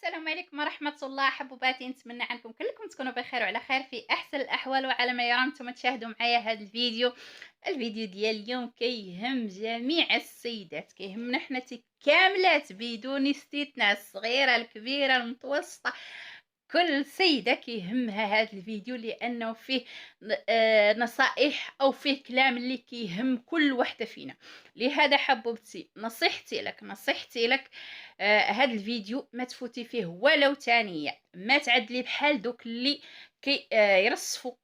السلام عليكم ورحمة الله حبوباتي، نتمنى عنكم كلكم تكونوا بخير وعلى خير في أحسن الأحوال. وعلى ما يرام نتوما تشاهدوا معايا هذا الفيديو ديال اليوم كيهم جميع السيدات، كيهمنا حنا كاملات بدون استثناء، الصغيرة الكبيرة المتوسطة، كل سيدة كيهمها هذا الفيديو لأنه فيه نصائح أو فيه كلام اللي كيهم كل وحدة فينا. لهذا حبوبتي نصيحتي لك هذا الفيديو ما تفوتي فيه ولو ثانية، ما تعدلي بحال دوك اللي كي يرصفوا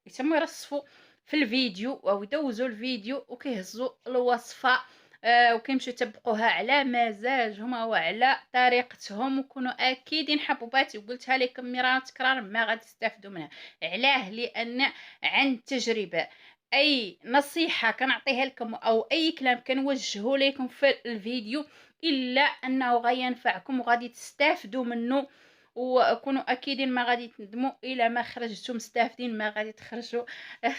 في الفيديو او يدوزوا الفيديو وكيهزوا الوصفة وكيمشيو يطبقوها على مزاجهم او على طريقتهم، وكونوا اكيدين حبوباتي وقلتها لكم مرارا تكرار ما غادي تستافدوا منها. علاه؟ لان عن تجربه اي نصيحه كنعطيها لكم او اي كلام كنوجهه لكم في الفيديو الا انه غينفعكم وغادي تستافدوا منه، وكونوا اكيدين ما غادي تندموا الا ما خرجتوا مستافدين، ما غادي تخرجوا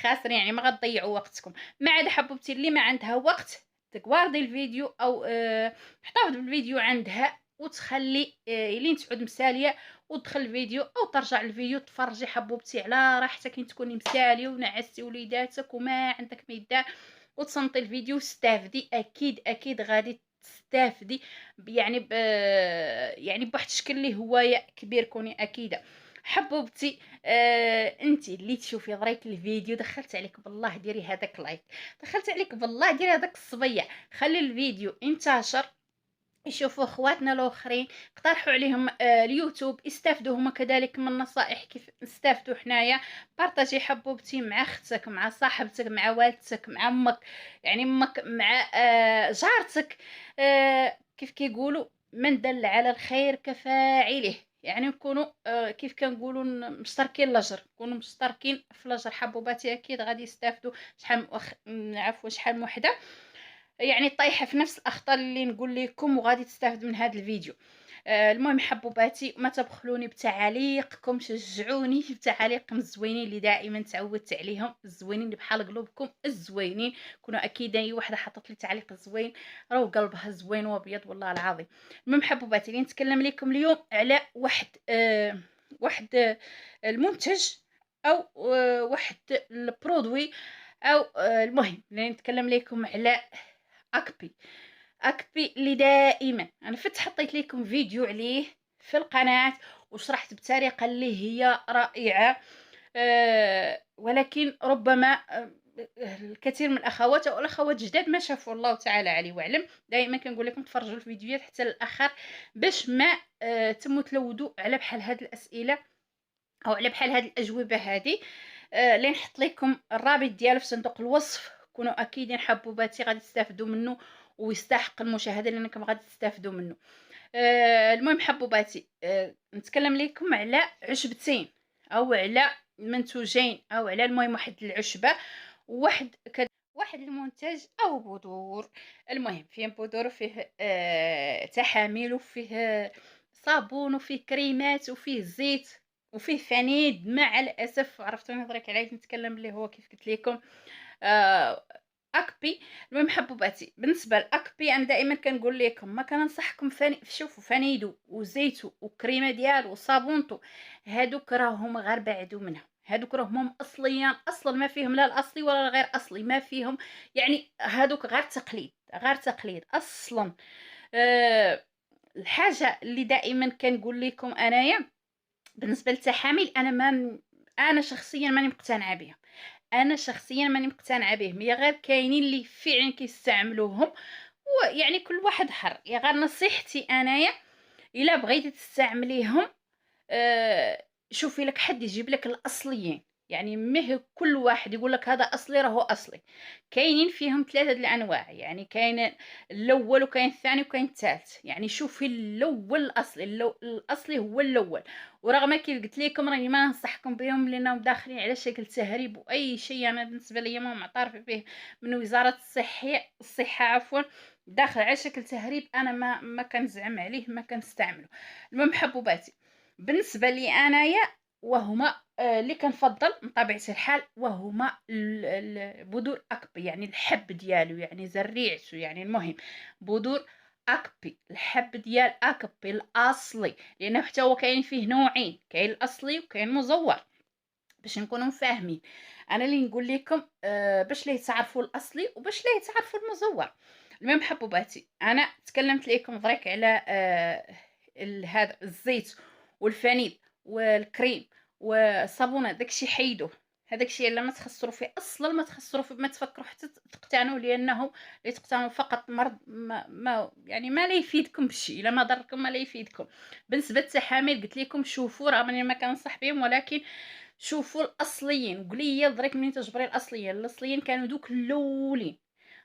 خاسرين، يعني ما غتضيعوا وقتكم. ما عاد حبوبتي اللي ما عندها وقت تقواردي الفيديو او تحتفظ بالفيديو عندها وتخلي لين تعود مساليه ودخل الفيديو او ترجع الفيديو تفرجي حبوبتي على راحتك كي تكوني مساليه ونعستي وليداتك وما عندك ما يدار، وتصنتي الفيديو واستافدي. اكيد غادي تستافدي يعني يعني بواحد الشكل اللي هو كبير، كوني اكيده حبوبتي. انت اللي تشوفي ضريك الفيديو دخلت عليك بالله ديري هذاك لايك، دخلت عليك بالله ديري هذاك الصبيع، خلي الفيديو انتشر يشوفوا اخواتنا الاخرين، اقترحوا عليهم اليوتيوب يستافدوا هما كذلك من النصائح كيف نستافدوا حنايا. بارطاجي حبوبتي مع اختك، مع صاحبتك، مع والدتك، مع امك، يعني امك، مع جارتك. كيف كيقولوا من دل على الخير كفاعله، يعني نكونوا كيف كنقولوا مشتركين الاجر، نكونوا مشتركين في الاجر. حبوباتي اكيد غادي يستافدوا. شحال عفوا شحال من وحده يعني طايحه في نفس الاخطاء اللي نقول لكم وغادي تستافد من هذا الفيديو. المهم حبوباتي ما تبخلوني بتعاليقكم، شجعوني بتعاليقكم الزوينين اللي دائما تعودت عليهم، الزوينين اللي بحال قلوبكم الزوينين. كونوا اكيد اي وحده حطت لي تعليق زوين راه قلبها زوين وابيض والله العظيم. المهم حبوباتي اللي نتكلم لكم اليوم على واحد المنتج او واحد البرودوي او المهم اللي نتكلم لكم على اكبي اللي دائما انا حطيت لكم فيديو عليه في القناة وشرحت بطريقة اللي هي رائعة. ولكن ربما الكثير من الاخوات او الاخوات جداد ما شافوا، الله تعالى عليه واعلم. دائما كنقول لكم تفرجوا الفيديوهات حتى للاخر باش ما تموا تلودوا على بحال هاد الاسئله او على بحال هاد الاجوبه هذه. اللي نحط لكم الرابط ديالو في صندوق الوصف، كونوا اكيدين حبوباتي غادي تستافدوا منه ويستحق المشاهده لانكم غادي تستافدوا منه. المهم حبوباتي نتكلم لكم على عشبتين او على منتوجين او على المهم واحد العشبه واحد المنتج او بذور. المهم فيه بذور وفيه تحاميل وفيه صابون وفيه كريمات وفيه زيت وفيه فنيد. مع الاسف عرفتوني درك علاش نتكلم اللي هو كيف قلت لكم اكبي. المهم حبوباتي بالنسبه لاكبي انا دائما كنقول لكم ما كننصحكم شوفوا فنيدو وزيتو وكريمه ديالو وصابونتو، هادوك راهم غير بعدوا منهم، هادوك راهم اصليا اصلا ما فيهم لا الاصلي ولا الغير اصلي، ما فيهم يعني هادوك غير تقليد اصلا. الحاجه اللي دائما كنقول لكم انايا بالنسبه للتحامل، انا شخصيا ماني مقتنعه بهم، هي غير كاينين اللي فعلا كيستعملوهم ويعني كل واحد حر. يا غير نصيحتي انايا الا بغيتي تستعمليهم شوفي لك حد يجيب لك الاصليين، يعني مه كل واحد يقول لك هذا اصلي راهو اصلي. كاينين فيهم ثلاثه الانواع، يعني كاين الاول وكاين الثاني وكاين الثالث. يعني شوفي الاول الاصلي، الاصلي هو الاول. ورغم كي قلت لكم راني ما ننصحكم بهم لانهم داخلين على شكل تهريب واي شيء انا بالنسبه لي ما معترف به من وزاره الصحه عفوا، داخل على شكل تهريب. انا ما كنزعم عليه، ما كنستعمله. المهم حبوباتي بالنسبه لي انايا وهما اللي كنفضل من طبيعه الحال وهما البذور اكبي، يعني الحب ديالو يعني زريعته، يعني المهم بذور اكبي، الحب ديال اكبي الاصلي، لانه حتى هو كاين فيه نوعين، كاين الاصلي وكاين مزور باش نكونوا فاهمين. انا اللي نقول لكم باش ليه تعرفوا الاصلي وباش ليه تعرفوا المزور. المهم حبوباتي، انا تكلمت لكم درك على هذا الزيت والفانيل والكريم والصابونه، داكشي حيدوه، هذاك الشيء اللي ما تخسروا فيه اصلا، ما تخسروا فيه، ما تفكروا حتى تقتنوا، لانه اللي تقتنوا فقط مرض، ما يعني ما لا يفيدكم بشيء، الا ما ضركم ما لا يفيدكم. بالنسبه للتحاميل قلت لكم شوفوا، رغم اني ما كنصح بهم، ولكن شوفوا الاصليين. قولي دريك منين تجبري الاصليين كانوا دوك الاولين.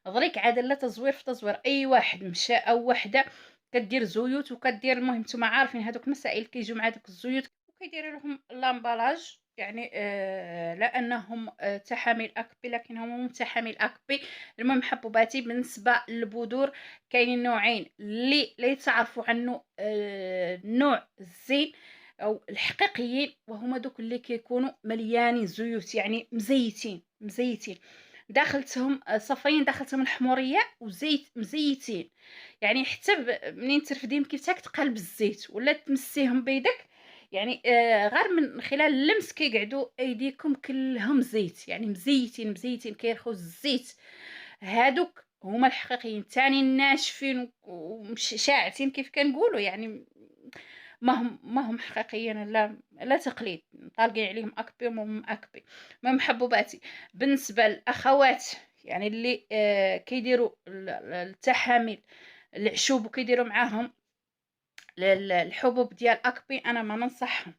دريك عاد لا تزوير في تزوير، اي واحد مشى او وحده كدير زيوت وكدير، المهم نتوما عارفين هذوك المسائل كيجيو مع دوك الزيوت وكيديروا لهم لامبالاج، يعني لا انهم تحاميل اكبي، لكنهم هم تحاميل اكبي. المهم حبوباتي، بالنسبه للبذور كاينين نوعين اللي تعرفوا عنه نوع الزين او الحقيقيين، وهما دوك اللي كيكونوا مليانين زيوت، يعني مزيتين داخلتهم صفين، داخلتهم الحموريه وزيت مزيتين، يعني حتى منين ترفديهم كيف تقلب الزيت ولا تمسيهم بيدك، يعني غير من خلال اللمس كيقعدوا ايديكم كلهم زيت، يعني مزيتين كيرخوا الزيت. هادوك هما الحقيقيين. تاني الناشفين وشاعتين كيف كنقولوا، يعني ما هم حقيقيين، لا تقليد، طالقين عليهم اكبي وهم اكبي. المهم حبوباتي، بالنسبه للاخوات يعني اللي كيديروا التحامل العشوب وكيديروا معاهم الحبوب ديال اكبي، انا ما ننصحهم.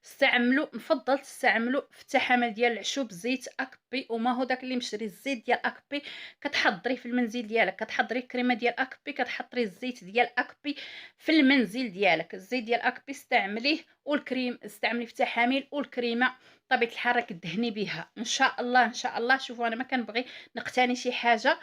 استعملوا، نفضل تستعملوا في التحامل ديال العشوب زيت اكبي، وما هو داك اللي مشري. الزيت ديال اكبي كتحضري في المنزل ديالك، كتحضري الكريمه ديال اكبي، كتحضري الزيت ديال اكبي في المنزل ديالك. الزيت ديال اكبي استعمليه، والكريم استعملي في التحامل، والكريمه طبيعه الحال راك دهني بها ان شاء الله ان شاء الله. شوفوا انا ما كنبغي نقتني شي حاجه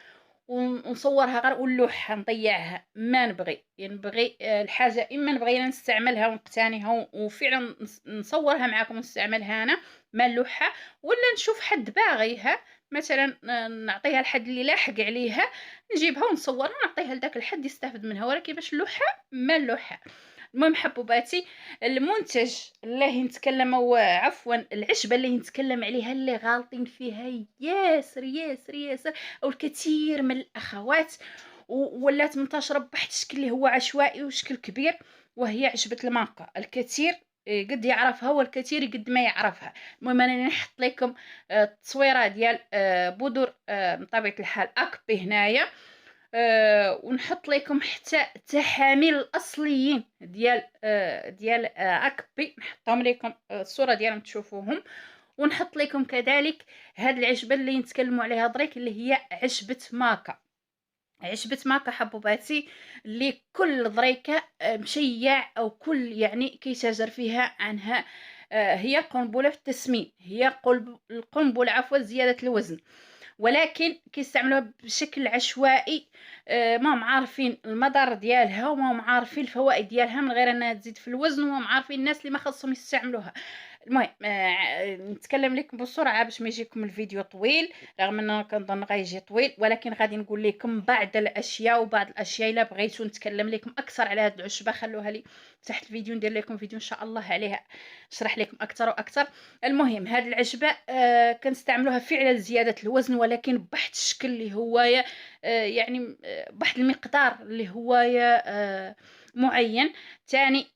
ونصورها غير ونلوحها نضيعها، ما نبغي، يعني نبغي الحاجه اما نبغي انا نستعملها ونقتنيها وفعلا نصورها معكم ونستعملها انا، ما نلوحها، ولا نشوف حد باغيها مثلا نعطيها لحد اللي لاحق عليها، نجيبها ونصورها ونعطيها لذاك الحد يستافد منها، ولكن باش نلوحها ما نلوحها. المهم حبوباتي، المنتج اللي نتكلم، او عفوا العشبه اللي نتكلم عليها اللي غالطين فيها ياسر ياسر ياسر، او الكثير من الاخوات، ولات منتشره بواحد الشكل اللي هو عشوائي وشكل كبير، وهي عشبه المانكا. الكثير قد يعرفها والكثير قد ما يعرفها. المهم انا نحط لكم التصويره ديال بذور بطبيعه الحال اكبي هنايا، ونحط لكم حتى التحاميل الاصليين ديال اكبي، نحطهم لكم الصوره ديالهم تشوفوهم، ونحط لكم كذلك هاد العشبه اللي نتكلموا عليها دريك اللي هي عشبه ماكا. عشبة ماكا حبوباتي اللي كل ضريكة مشيع او كل يعني كيتاجر فيها عنها، هي قنبلة في التسمين، هي القنبلة عفوا زيادة الوزن، ولكن كيستعملوها بشكل عشوائي. ما هم عارفين المضار ديالها وما هم عارفين الفوائد ديالها، من غير انها تزيد في الوزن، وما هم عارفين الناس اللي ما خاصهم يستعملوها. المهم نتكلم لكم بسرعه باش ما يجيكم الفيديو طويل، رغم انه كنظن غيجي طويل، ولكن غادي نقول لكم بعض الاشياء، وبعض الاشياء الا بغيتو نتكلم لكم اكثر على هذه العشبه خلوها لي تحت الفيديو، ندير لكم فيديو ان شاء الله عليها نشرح لكم اكثر واكثر. المهم هذه العشبه كنستعملوها فعلا لزياده الوزن، ولكن بواحد الشكل اللي هو يعني بواحد المقدار اللي هو معين. ثاني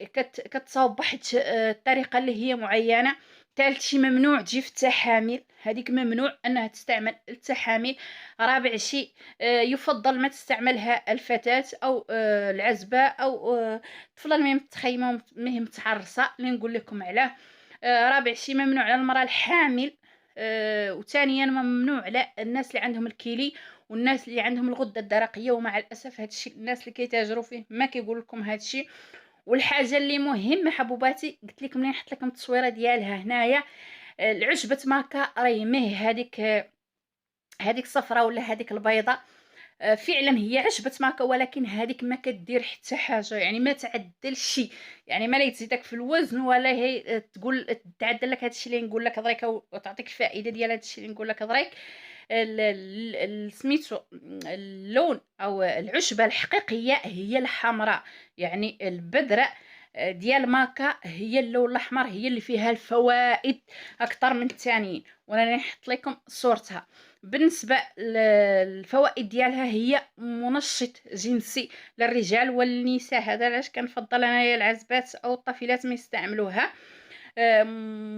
كتصاوب بواحد الطريقه اللي هي معينه. ثالث شيء ممنوع تجي في التحامل، هذيك ممنوع انها تستعمل التحامل. رابع شيء يفضل ما تستعملها الفتاة او العزبة او الطفلة المهم متخيمة مهم متعرسة، اللي نقول لكم عليه. رابع شيء ممنوع على المرأة الحامل. وثانيا ممنوع على الناس اللي عندهم الكيلي والناس اللي عندهم الغده الدرقيه، ومع الاسف هذا الشيء الناس اللي كيتاجروا فيه ما كيقول لكم هذا الشيء. والحاجه اللي مهمه حبوباتي، قلت لكم ملي نحط لكم التصويره ديالها هنايا، العشبه ماكا راهي ميه هذيك الصفراء ولا هذيك البيضاء، فعلا هي عشبة ماكا، ولكن هذيك ما كدير حتى حاجه، يعني ما تعدل شيء، يعني ما لا تزيدك في الوزن ولا هي تقول تعدل لك هذا الشيء اللي نقول لك دريك وتعطيك الفائده ديال هذا الشيء اللي نقول لك دريك. سميتو اللون او العشبه الحقيقيه هي الحمراء، يعني البذره ديال ماكا هي اللون الاحمر، هي اللي فيها الفوائد اكثر من الثانيين، وانا نحط لكم صورتها. بالنسبه للفوائد ديالها، هي منشط جنسي للرجال والنساء. هذا علاش كنفضل انايا العزبات او الطفلات ما يستعملوها.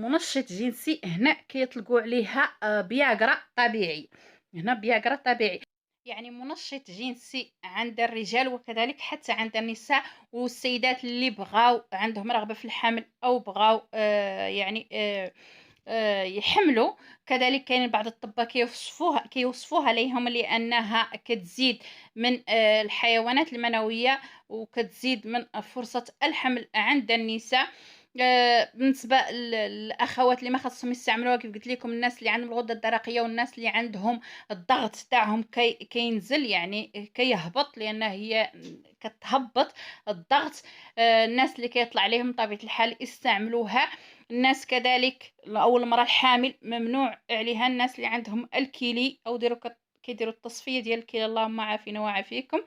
منشط جنسي. هنا كيطلقوا عليها بياغرا طبيعي. هنا بياغرا طبيعي، يعني منشط جنسي عند الرجال وكذلك حتى عند النساء والسيدات اللي بغاو عندهم رغبة في الحمل او بغاو يحملوا. كذلك كاين بعض الطباء كيوصفوها ليهم لانها كتزيد من الحيوانات المنويه وكتزيد من فرصه الحمل عند النساء. بالنسبه للاخوات اللي ما خاصهم يستعملوها، كيف قلت لكم الناس اللي عندهم الغده الدرقيه والناس اللي عندهم الضغط تاعهم كينزل، يعني كيهبط، لان هي كتهبط الضغط. الناس اللي كيطلع عليهم طبيعه الحال يستعملوها. الناس كذلك او المراه الحامل ممنوع عليها. الناس اللي عندهم الكيلي او كيديروا التصفيه ديال الكلى، اللهم عافينا وعافيكم.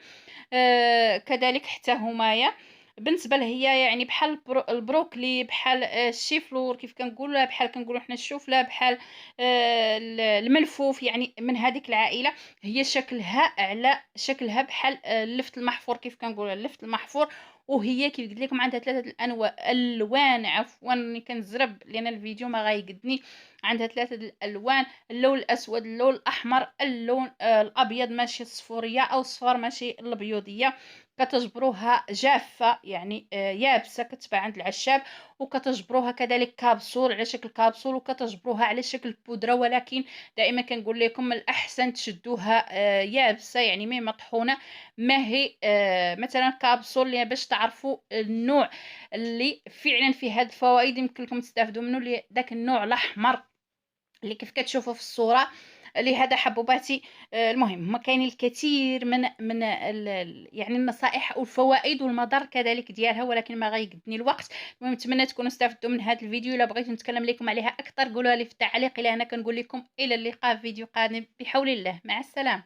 كذلك حتى همايا. بالنسبه لهي يعني بحال البروكلي، بحال الشيفلور كيف كنقولوا، بحال كنقولوا حنا الشوفله، بحال الملفوف، يعني من هذيك العائله. هي شكلها بحال اللفت المحفور، كيف كنقولوا اللفت المحفور. وهي كيف قلت لكم عندها ثلاثه الوان، عفوا اني كنزرب لان الفيديو ما غايقدني. عندها ثلاثه الالوان: اللون الاسود، اللون الاحمر، اللون الابيض، ماشي الصفوريه او الصفر ماشي الابيضيه. كتجبروها جافه، يعني يابسه، كتباع عند العشاب. وكتجبروها كذلك كابسول على شكل كابسول، وكتجبروها على شكل بودره. ولكن دائما كنقول لكم الاحسن تشدوها يابسه، يعني مي مطحونه، ما هي مثلا كابسول، اللي باش تعرفوا النوع اللي فعلا فيه هاد الفوائد يمكن لكم تستافدوا منه، اللي داك النوع الاحمر اللي كيف كتشوفوا في الصوره. لهذا حبوباتي، المهم هما كاينين الكثير من يعني النصائح والفوائد والمضار كذلك ديالها، ولكن ما غيقدني الوقت. المهم نتمنى تكونوا استفدتوا من هذا الفيديو. الا بغيتوا نتكلم لكم عليها اكثر قولوها لي في التعليق. الى هنا كنقول لكم الى اللقاء في فيديو قادم بحول الله. مع السلامه.